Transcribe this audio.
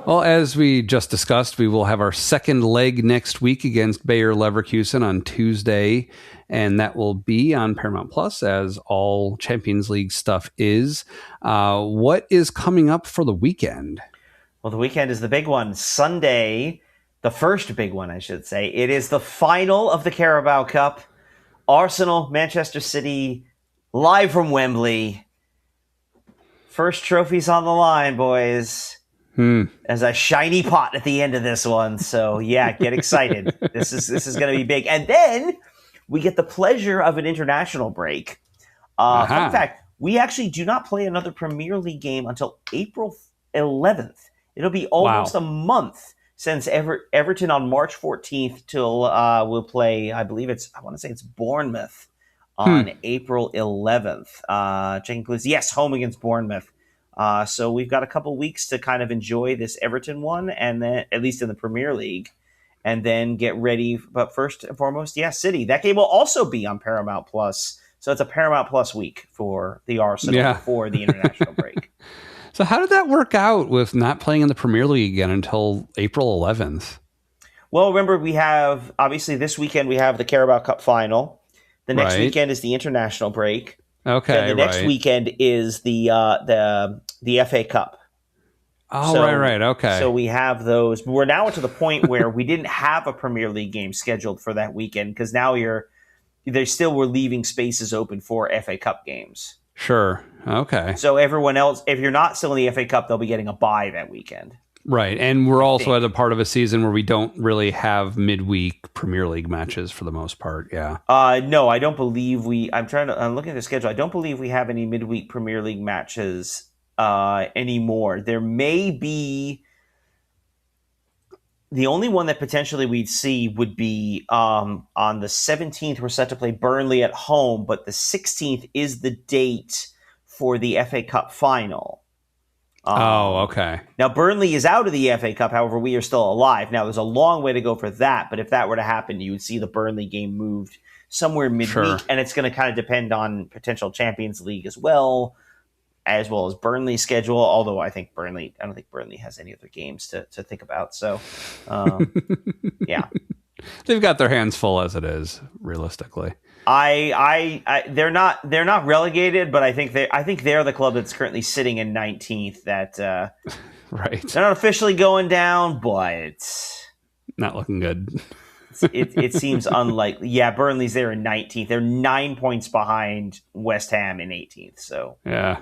Well, as we just discussed, we will have our second leg next week against Bayer Leverkusen on Tuesday, and that will be on Paramount Plus, as all Champions League stuff is. What is coming up for the weekend? Well, the weekend is the big one. Sunday, the first big one, I should say. It is the final of the Carabao Cup. Arsenal, Manchester City, live from Wembley. First trophies on the line, boys. As a shiny pot at the end of this one. So yeah, get excited. This is going to be big. And then we get the pleasure of an international break. Fun fact, we actually do not play another Premier League game until April 11th. It'll be almost a month since Everton on March 14th till we'll play, I want to say it's Bournemouth on April 11th. Checking clues. Yes, home against Bournemouth. So we've got a couple weeks to kind of enjoy this Everton one, and then at least in the Premier League, and then get ready. But first and foremost, City. That game will also be on Paramount Plus. So it's a Paramount Plus week for the Arsenal before the international break. So how did that work out with not playing in the Premier League again until April 11th? Well, remember, we have, obviously this weekend we have the Carabao Cup final. The next weekend is the international break. Okay, and the next weekend is the FA Cup. Oh, right. Okay. So we have those. We're now to the point where we didn't have a Premier League game scheduled for that weekend because now we're leaving spaces open for FA Cup games. Sure. Okay. So everyone else, if you're not still in the FA Cup, they'll be getting a bye that weekend. Right. And we're also at a part of a season where we don't really have midweek Premier League matches for the most part. Yeah. No, I don't believe I'm looking at the schedule. I don't believe we have any midweek Premier League matches anymore. There may be. The only one that potentially we'd see would be on the 17th. We're set to play Burnley at home, but the 16th is the date for the FA Cup final. Okay. Now, Burnley is out of the FA Cup. However, we are still alive. Now, there's a long way to go for that. But if that were to happen, you would see the Burnley game moved somewhere midweek. Sure. And it's going to kind of depend on potential Champions League as well as Burnley's schedule. Although I don't think Burnley has any other games to think about. So, yeah. They've got their hands full as it is, realistically. They're not relegated, but I think they're the club that's currently sitting in 19th. That right. They're not officially going down, but not looking good. it seems unlikely. Yeah, Burnley's there in 19th. They're 9 points behind West Ham in 18th. So yeah.